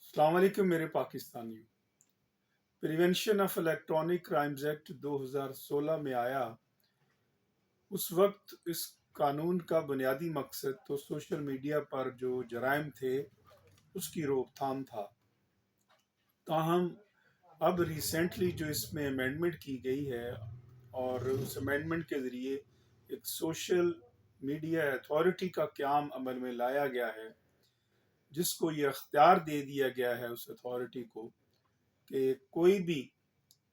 السلام علیکم میرے پاکستانیوں۔ Prevention of electronic crimes act 2016 میں آیا۔ اس وقت اس قانون کا بنیادی مقصد تو سوشل میڈیا پر جو جرائم تھے اس کی روک تھام تھا۔ تاہم اب ریسنٹلی جو اس میں امینڈمنٹ کی گئی ہے اور اس امینڈمنٹ کے ذریعے ایک سوشل میڈیا اتھارٹی کا قیام عمل میں لایا گیا ہے، جس کو یہ اختیار دے دیا گیا ہے اس اتھارٹی کو کہ کوئی بھی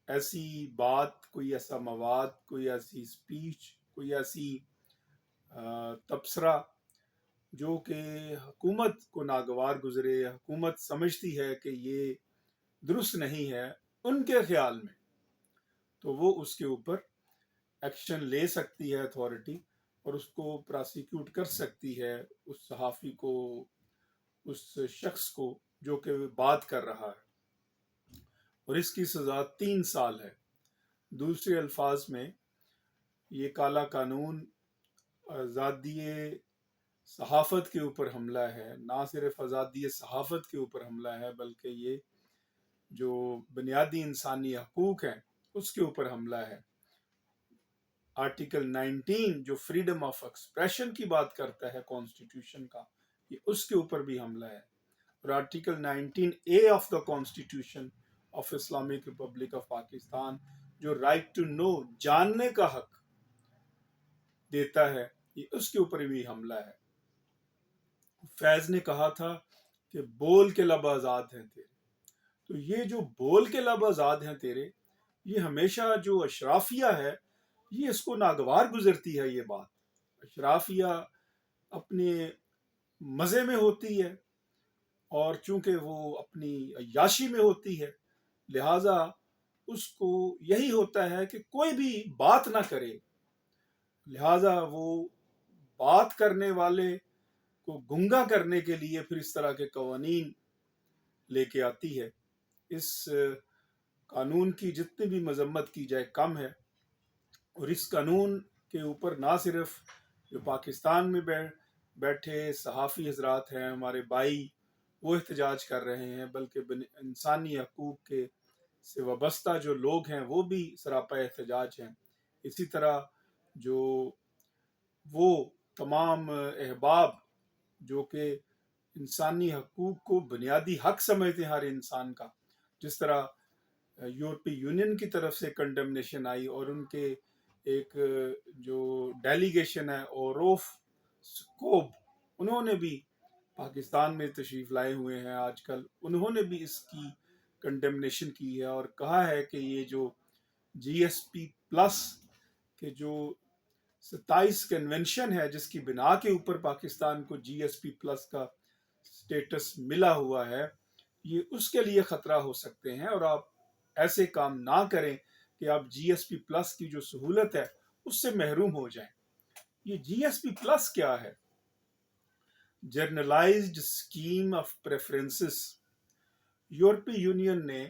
ایسی بات، کوئی ایسا مواد، کوئی ایسی اسپیچ، کوئی ایسی تبصرہ جو کہ حکومت کو ناگوار گزرے، حکومت سمجھتی ہے کہ یہ درست نہیں ہے ان کے خیال میں، تو وہ اس کے اوپر ایکشن لے سکتی ہے اتھارٹی، اور اس کو پراسیکیوٹ کر سکتی ہے اس صحافی کو، اس شخص کو جو کہ بات کر رہا ہے، اور اس کی سزا 3 سال ہے۔ دوسرے الفاظ میں یہ کالا قانون آزادی صحافت کے اوپر حملہ ہے، نہ صرف آزادی صحافت کے اوپر حملہ ہے بلکہ یہ جو بنیادی انسانی حقوق ہیں اس کے اوپر حملہ ہے۔ آرٹیکل 19 جو فریڈم آف ایکسپریشن کی بات کرتا ہے کانسٹیٹیوشن کا، یہ اس کے اوپر بھی حملہ ہے۔ اور article 19A of the constitution of Islamic republic of Pakistan جو رائٹ ٹو نو، جاننے کا حق دیتا ہے، یہ اس کے اوپر بھی حملہ ہے۔ فیض نے کہا تھا کہ بول کے لب آزاد ہیں تیرے، تو یہ جو بول کے لب آزاد ہیں تیرے، یہ ہمیشہ جو اشرافیہ ہے یہ اس کو ناگوار گزرتی ہے۔ یہ بات اشرافیہ اپنے مزے میں ہوتی ہے، اور چونکہ وہ اپنی عیاشی میں ہوتی ہے، لہٰذا اس کو یہی ہوتا ہے کہ کوئی بھی بات نہ کرے، لہٰذا وہ بات کرنے والے کو گنگا کرنے کے لیے پھر اس طرح کے قوانین لے کے آتی ہے۔ اس قانون کی جتنی بھی مذمت کی جائے کم ہے، اور اس قانون کے اوپر نہ صرف جو پاکستان میں بیٹھے صحافی حضرات ہیں، ہمارے بھائی، وہ احتجاج کر رہے ہیں، بلکہ انسانی حقوق کے سے وابستہ جو لوگ ہیں وہ بھی سراپا احتجاج ہیں۔ اسی طرح جو وہ تمام احباب جو کہ انسانی حقوق کو بنیادی حق سمجھتے ہیں ہر انسان کا، جس طرح یورپی یونین کی طرف سے کنڈمنیشن آئی، اور ان کے ایک جو ڈیلیگیشن ہے اوروف سکوب، انہوں نے بھی پاکستان میں تشریف لائے ہوئے ہیں آج کل، انہوں نے بھی اس کی کنڈمنیشن کی ہے اور کہا ہے کہ یہ جو جی ایس پی پلس کے جو 27 کنونشن ہے جس کی بنا کے اوپر پاکستان کو جی ایس پی پلس کا سٹیٹس ملا ہوا ہے، یہ اس کے لیے خطرہ ہو سکتے ہیں، اور آپ ایسے کام نہ کریں کہ آپ جی ایس پی پلس کی جو سہولت ہے اس سے محروم ہو جائیں۔ یہ جی ایس پی پلس کیا ہے؟ Generalised scheme of preferences. یورپی یونین نے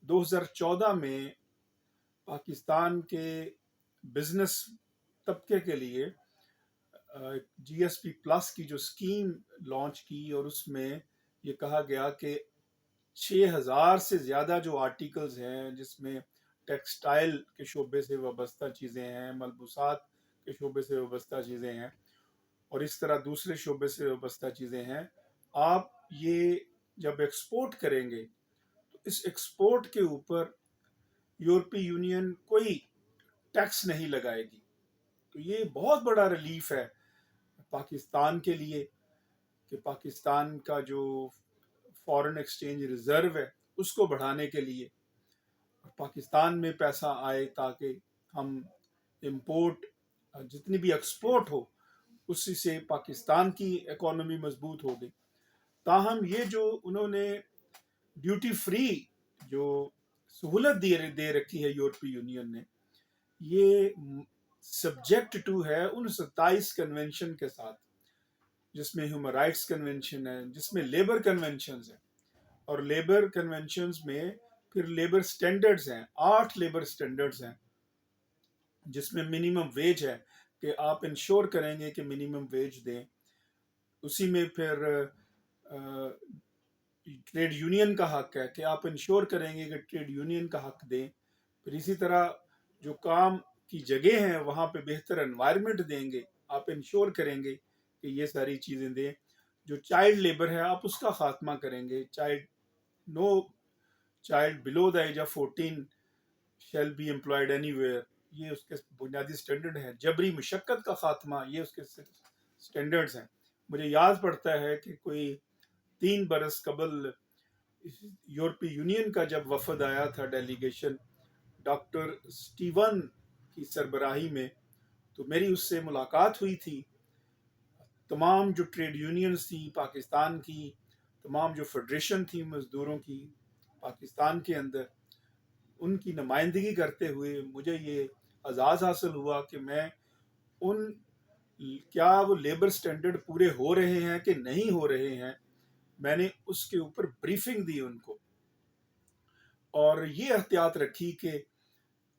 2014 میں پاکستان کے بزنس طبقے کے لیے جی ایس پی پلس کی جو اسکیم لانچ کی، اور اس میں یہ کہا گیا کہ 6,000 سے زیادہ جو آرٹیکلز ہیں جس میں ٹیکسٹائل کے شعبے سے وابستہ چیزیں ہیں، ملبوسات کے شعبے سے وابستہ چیزیں ہیں، اور اس طرح دوسرے شعبے سے وابستہ چیزیں ہیں، آپ یہ جب ایکسپورٹ کریں گے تو اس ایکسپورٹ کے اوپر یورپی یونین کوئی ٹیکس نہیں لگائے گی۔ تو یہ بہت بڑا ریلیف ہے پاکستان کے لیے کہ پاکستان کا جو فارن ایکسچینج ریزرو ہے اس کو بڑھانے کے لیے پاکستان میں پیسہ آئے تاکہ ہم امپورٹ جتنی بھی ایکسپورٹ ہو اسی سے پاکستان کی اکانومی مضبوط ہو گئی۔ تاہم یہ جو انہوں نے ڈیوٹی فری جو سہولت دے رکھی ہے یورپی یونین نے، یہ سبجیکٹ ٹو ہے ان 27 کنونشن کے ساتھ، جس میں ہیومن رائٹس کنونشن ہے، جس میں لیبر کنونشنز ہیں، اور لیبر کنونشنز میں پھر لیبر سٹینڈرڈز ہیں، 8 لیبر سٹینڈرڈز ہیں، جس میں منیمم ویج ہے کہ آپ انشور کریں گے کہ منیمم ویج دیں۔ اسی میں پھر ٹریڈ یونین کا حق ہے کہ آپ انشور کریں گے کہ ٹریڈ یونین کا حق دیں. پھر اسی طرح جو کام کی جگہ ہیں وہاں پہ بہتر انوائرمنٹ دیں گے, آپ انشور کریں گے کہ یہ ساری چیزیں دیں. جو چائلڈ لیبر ہے آپ اس کا خاتمہ کریں گے. No child below the age of 14 shall be employed anywhere, یہ اس کے بنیادی سٹینڈرڈ ہیں. جبری مشقت کا خاتمہ, یہ اس کے سٹینڈرڈز ہیں. مجھے یاد پڑتا ہے کہ کوئی 3 برس قبل یورپی یونین کا جب وفد آیا تھا, ڈیلیگیشن ڈاکٹر سٹیون کی سربراہی میں, تو میری اس سے ملاقات ہوئی تھی. تمام جو ٹریڈ یونینز تھیں پاکستان کی, تمام جو فیڈریشن تھی مزدوروں کی پاکستان کے اندر, ان کی نمائندگی کرتے ہوئے مجھے یہ اعزاز حاصل ہوا کہ میں ان کیا وہ لیبر سٹینڈرڈ پورے ہو رہے ہیں کہ نہیں ہو رہے ہیں, میں نے اس کے اوپر بریفنگ دی ان کو, اور یہ احتیاط رکھی کہ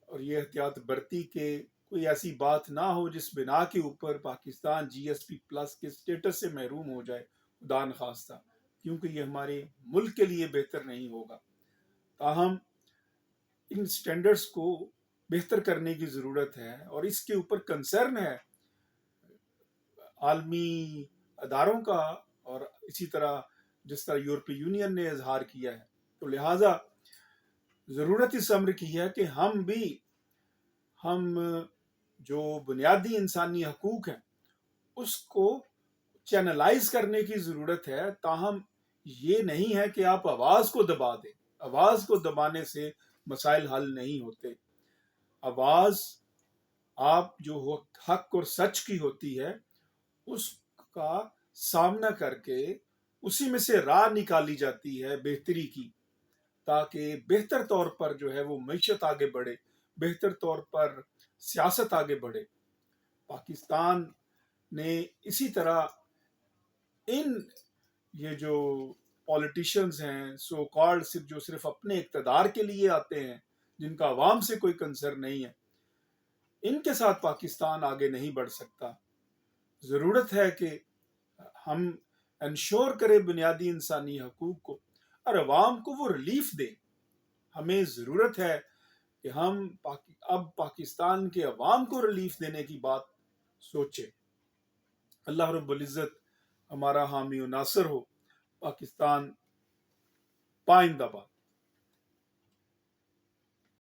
اور یہ احتیاط برتی کہ کوئی ایسی بات نہ ہو جس بنا کے اوپر پاکستان جی ایس پی پلس کے سٹیٹس سے محروم ہو جائے, خدا نخواستہ, کیونکہ یہ ہمارے ملک کے لیے بہتر نہیں ہوگا. تاہم ان سٹینڈرڈز کو بہتر کرنے کی ضرورت ہے, اور اس کے اوپر کنسرن ہے عالمی اداروں کا, اور اسی طرح جس طرح یورپی یونین نے اظہار کیا ہے. تو لہٰذا ضرورت اس امر کی ہے کہ ہم جو بنیادی انسانی حقوق ہیں اس کو چینلائز کرنے کی ضرورت ہے. تاہم یہ نہیں ہے کہ آپ آواز کو دبا دیں. آواز کو دبانے سے مسائل حل نہیں ہوتے. آواز آپ جو حق اور سچ کی ہوتی ہے اس کا سامنا کر کے اسی میں سے راہ نکالی جاتی ہے بہتری کی, تاکہ بہتر طور پر جو ہے وہ معیشت آگے بڑھے, بہتر طور پر سیاست آگے بڑھے. پاکستان نے اسی طرح یہ جو پولیٹیشینز ہیں سو کالڈ, جو صرف اپنے اقتدار کے لیے آتے ہیں, جن کا عوام سے کوئی کنسرن نہیں ہے, ان کے ساتھ پاکستان آگے نہیں بڑھ سکتا. ضرورت ہے کہ ہم انشور کریں بنیادی انسانی حقوق کو, اور عوام کو وہ ریلیف دیں. ہمیں ضرورت ہے کہ ہم اب پاکستان کے عوام کو ریلیف دینے کی بات سوچیں. اللہ رب العزت ہمارا حامی و ناصر ہو. پاکستان پائندہ باد.